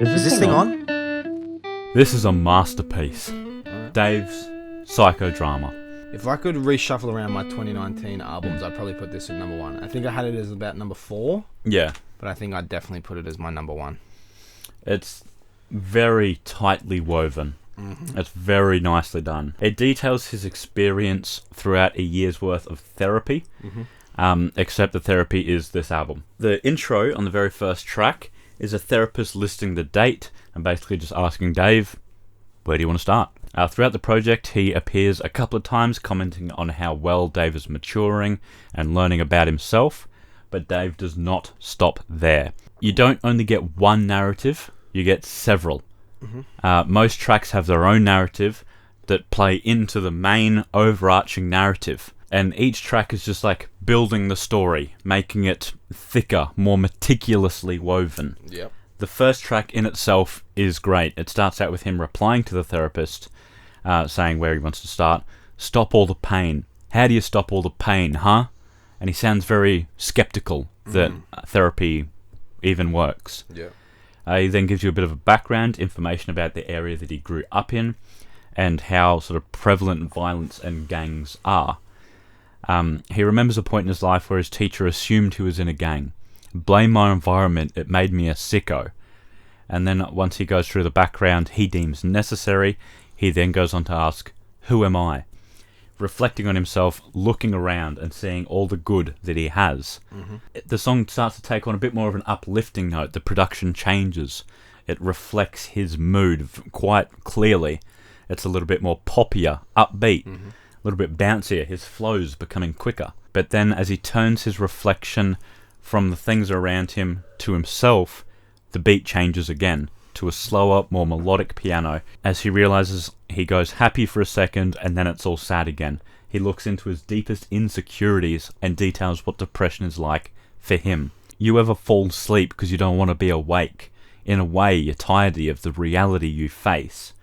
Is this thing on? This is a masterpiece. Dave's Psychodrama. If I could reshuffle around my 2019 albums, I'd probably put this at number 1. I think I had it as about number 4, Yeah. but I think I'd definitely put it as my number 1. It's very tightly woven. It's very nicely done. It details his experience throughout a year's worth of therapy, except the therapy is this album. The intro on the very first track is a therapist listing the date and basically just asking Dave, where do you want to start? Throughout the project, he appears a couple of times commenting on how well Dave is maturing and learning about himself, but Dave does not stop there. You don't only get one narrative, you get several. Most tracks have their own narrative that play into the main overarching narrative, and each track is just like building the story, making it thicker, more meticulously woven. Yep. The first track in itself is great. It starts out with him replying to the therapist, saying where he wants to start. Stop all the pain. How do you stop all the pain, huh? And he sounds very skeptical that therapy even works. Yeah. He then gives you a bit of a background, information about the area that he grew up in, and how sort of prevalent violence and gangs are. He remembers a point in his life where his teacher assumed he was in a gang. Blame my environment, it made me a sicko. And then once he goes through the background he deems necessary, he then goes on to ask, who am I? Reflecting on himself, looking around and seeing all the good that he has. The song starts to take on a bit more of an uplifting note. The production changes. It reflects his mood quite clearly. It's a little bit more poppier, upbeat, a little bit bouncier. His flow's becoming quicker. But then as he turns his reflection from the things around him to himself, the beat changes again to a slower, more melodic piano. As he realizes, he goes happy for a second and then it's all sad again. He looks into his deepest insecurities and details what depression is like for him. You ever fall asleep because you don't want to be awake? In a way, you're tired of the reality you face.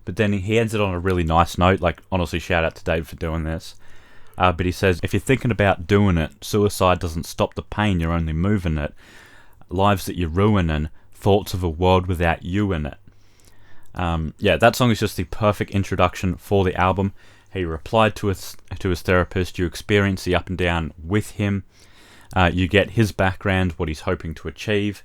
But then he ends it on a really nice note, like honestly shout out to Dave for doing this. But he says, if you're thinking about doing it, suicide doesn't stop the pain, you're only moving it. Lives that you're ruining, thoughts of a world without you in it. That song is just the perfect introduction for the album. He replied to his therapist. You experience the up and down with him. You get his background, what he's hoping to achieve.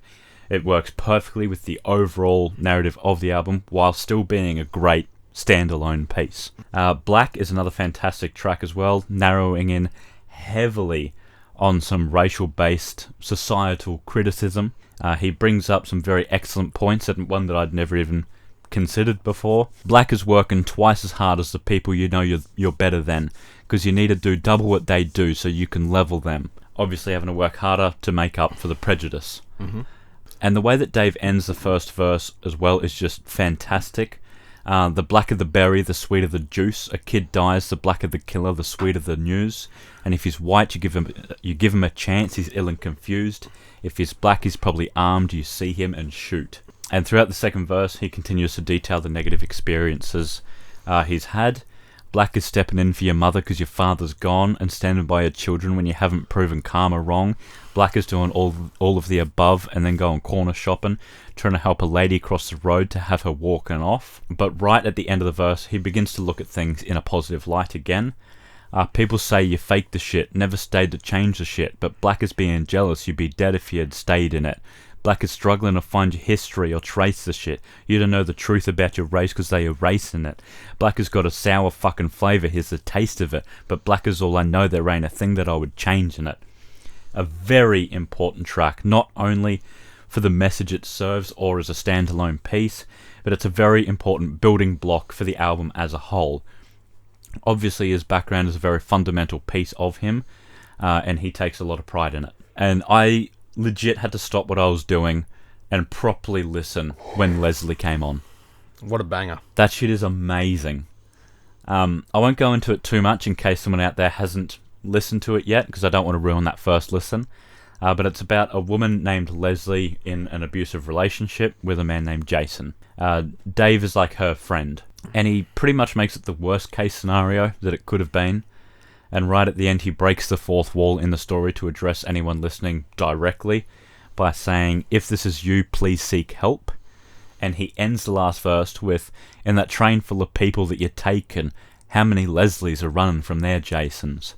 It works perfectly with the overall narrative of the album while still being a great standalone piece. Black is another fantastic track as well, narrowing in heavily on some racial-based societal criticism. He brings up some very excellent points, and one that I'd never even considered before. Black is working twice as hard as the people you know you're better than, because you need to do double what they do so you can level them. Obviously having to work harder to make up for the prejudice. And the way that Dave ends the first verse as well is just fantastic. The blacker the berry, the sweeter the juice. A kid dies, the blacker the killer, the sweeter the news. And if he's white, you give him a chance, he's ill and confused. If he's black, he's probably armed, you see him and shoot. And throughout the second verse, he continues to detail the negative experiences he's had. Black is stepping in for your mother because your father's gone, and standing by your children when you haven't proven karma wrong. Black is doing all of the above and then going corner shopping, trying to help a lady cross the road to have her walking off. But right at the end of the verse, he begins to look at things in a positive light again. People say you faked the shit, never stayed to change the shit, but Black is being jealous, you'd be dead if you had stayed in it. Black is struggling to find your history or trace the shit. You don't know the truth about your race because they erasing it. Black has got a sour fucking flavour, here's the taste of it. But black is all I know, there ain't a thing that I would change in it. A very important track, not only for the message it serves or as a standalone piece, but it's a very important building block for the album as a whole. Obviously his background is a very fundamental piece of him, and he takes a lot of pride in it. And I legit had to stop what I was doing and properly listen when Leslie came on. What a banger. That shit is amazing. I won't go into it too much in case someone out there hasn't listened to it yet, because I don't want to ruin that first listen. But it's about a woman named Leslie in an abusive relationship with a man named Jason. Dave is like her friend, and he pretty much makes it the worst case scenario that it could have been. And right at the end, he breaks the fourth wall in the story to address anyone listening directly by saying, if this is you, please seek help. and he ends the last verse with, "In that train full of people that you're taking, how many Leslies are running from their Jasons?"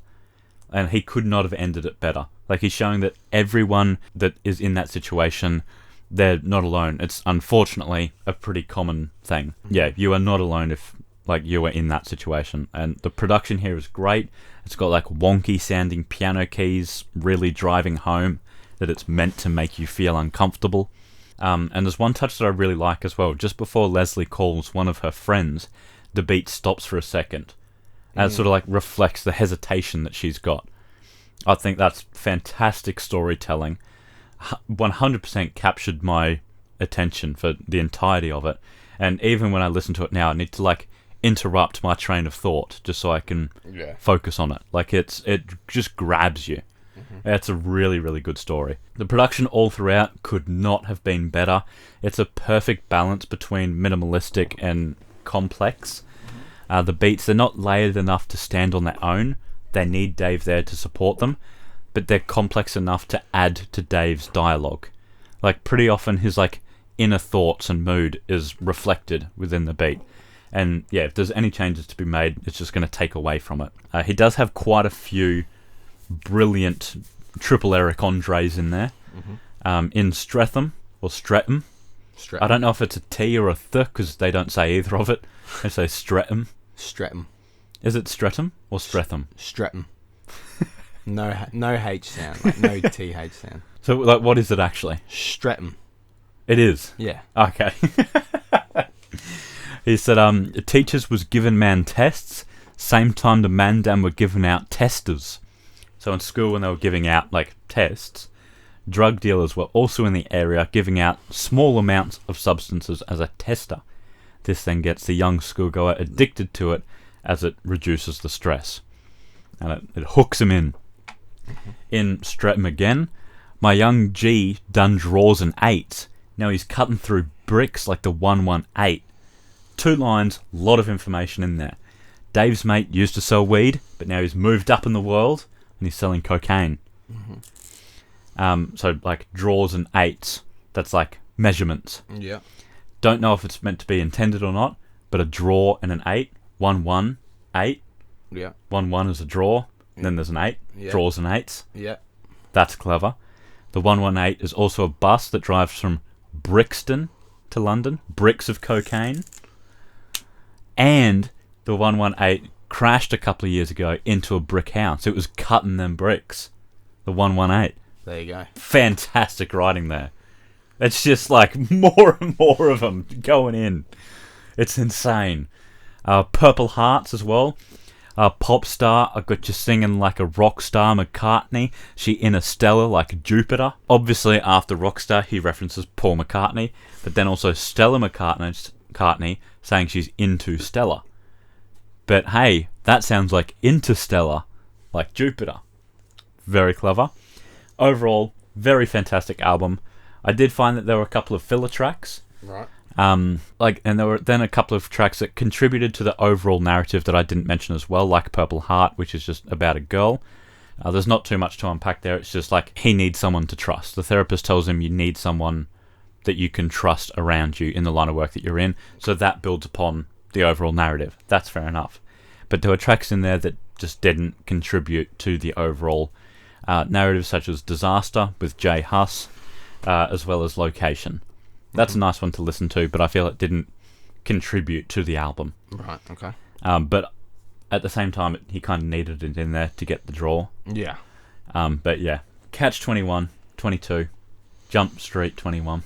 And he could not have ended it better. Like, he's showing that everyone that is in that situation, they're not alone. It's unfortunately a pretty common thing. Yeah, you are not alone if, like, you are in that situation. And the production here is great. It's got, like, wonky sounding piano keys, really driving home that it's meant to make you feel uncomfortable. And there's one touch that I really like as well. Just before Leslie calls one of her friends, the beat stops for a second. And it sort of, like, reflects the hesitation that she's got. I think that's fantastic storytelling. 100% captured my attention for the entirety of it. And even when I listen to it now, I need to, like, interrupt my train of thought just so I can focus on it. Like, it just grabs you. It's a really, really good story. The production all throughout could not have been better. It's a perfect balance between minimalistic and complex. The beats, they're not layered enough to stand on their own. They need Dave there to support them, but they're complex enough to add to Dave's dialogue. Like, pretty often his, like, inner thoughts and mood is reflected within the beat. And yeah, if there's any changes to be made, it's just going to take away from it. He does have quite a few brilliant triple Eric Andres in there. In Streatham, or Streatham. I don't know if it's a T or a th, because they don't say either of it. They say Streatham. Streatham. Is it Streatham or Streatham? Streatham. No H sound, like no TH sound. So, like, what is it actually? Streatham. It is? Yeah. Okay. He said, teachers was giving man tests, same time the mandam were giving out testers. So in school, when they were giving out, like, tests, drug dealers were also in the area giving out small amounts of substances as a tester. This then gets the young schoolgoer addicted to it as it reduces the stress. And it hooks him in. In Streatham again, my young G done draws and eights. Now he's cutting through bricks like the 118. 2 lines, lot of information in there. Dave's mate used to sell weed, but now he's moved up in the world and he's selling cocaine. So, like, draws and eights, that's like measurements. Yeah. Don't know if it's meant to be intended or not, but a draw and an 8, 1 1 8. Yeah. 1 1 is a draw, then there's an 8, draws and eights. Yeah. That's clever. The 118 is also a bus that drives from Brixton to London, bricks of cocaine. And the 118 crashed a couple of years ago into a brick house. It was cutting them bricks. The 118. There you go. Fantastic writing there. It's just like more and more of them going in. It's insane. Purple Hearts as well. Pop star, I got you singing like a rock star, McCartney. She interstellar like Jupiter. Obviously, after Rockstar, he references Paul McCartney, but then also Stella McCartney saying she's into Stella. But hey, that sounds like Interstellar, like Jupiter. Very clever. Overall, very fantastic album. I did find that there were a couple of filler tracks. Right. And there were then a couple of tracks that contributed to the overall narrative that I didn't mention as well, like Purple Heart, which is just about a girl. There's not too much to unpack there. It's just like he needs someone to trust. The therapist tells him you need someone that you can trust around you in the line of work that you're in. So that builds upon the overall narrative. That's fair enough. But there were tracks in there that just didn't contribute to the overall narrative, such as Disaster with Jay Huss, as well as Location. That's a nice one to listen to, but I feel it didn't contribute to the album. Right, okay. But at the same time, he kind of needed it in there to get the draw. Yeah. But yeah, Catch 21, 22, Jump Street 21.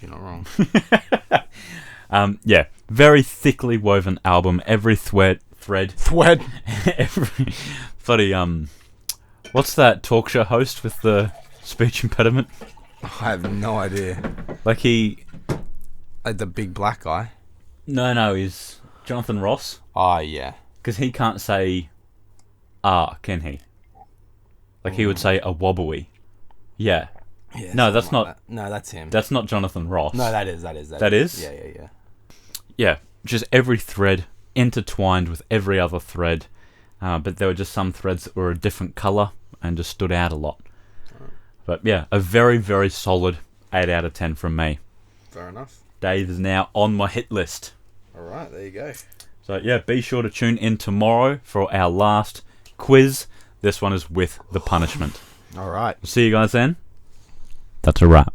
You're not wrong. Yeah, very thickly woven album. Every thread. Every bloody what's that talk show host with the speech impediment? I have no idea. Like the big black guy. No, he's Jonathan Ross. Oh yeah. Because he can't say can he? Like he would say a wobbly. Yeah. Yeah, no, that's not. that. No, that's him. That's not Jonathan Ross. No, that is. That is? Yeah. Yeah, just every thread intertwined with every other thread. But there were just some threads that were a different colour and just stood out a lot. But yeah, a very, very solid 8 out of 10 from me. Fair enough. Dave is now on my hit list. All right, there you go. So yeah, be sure to tune in tomorrow for our last quiz. This one is with the punishment. All right. See you guys then. That's a wrap.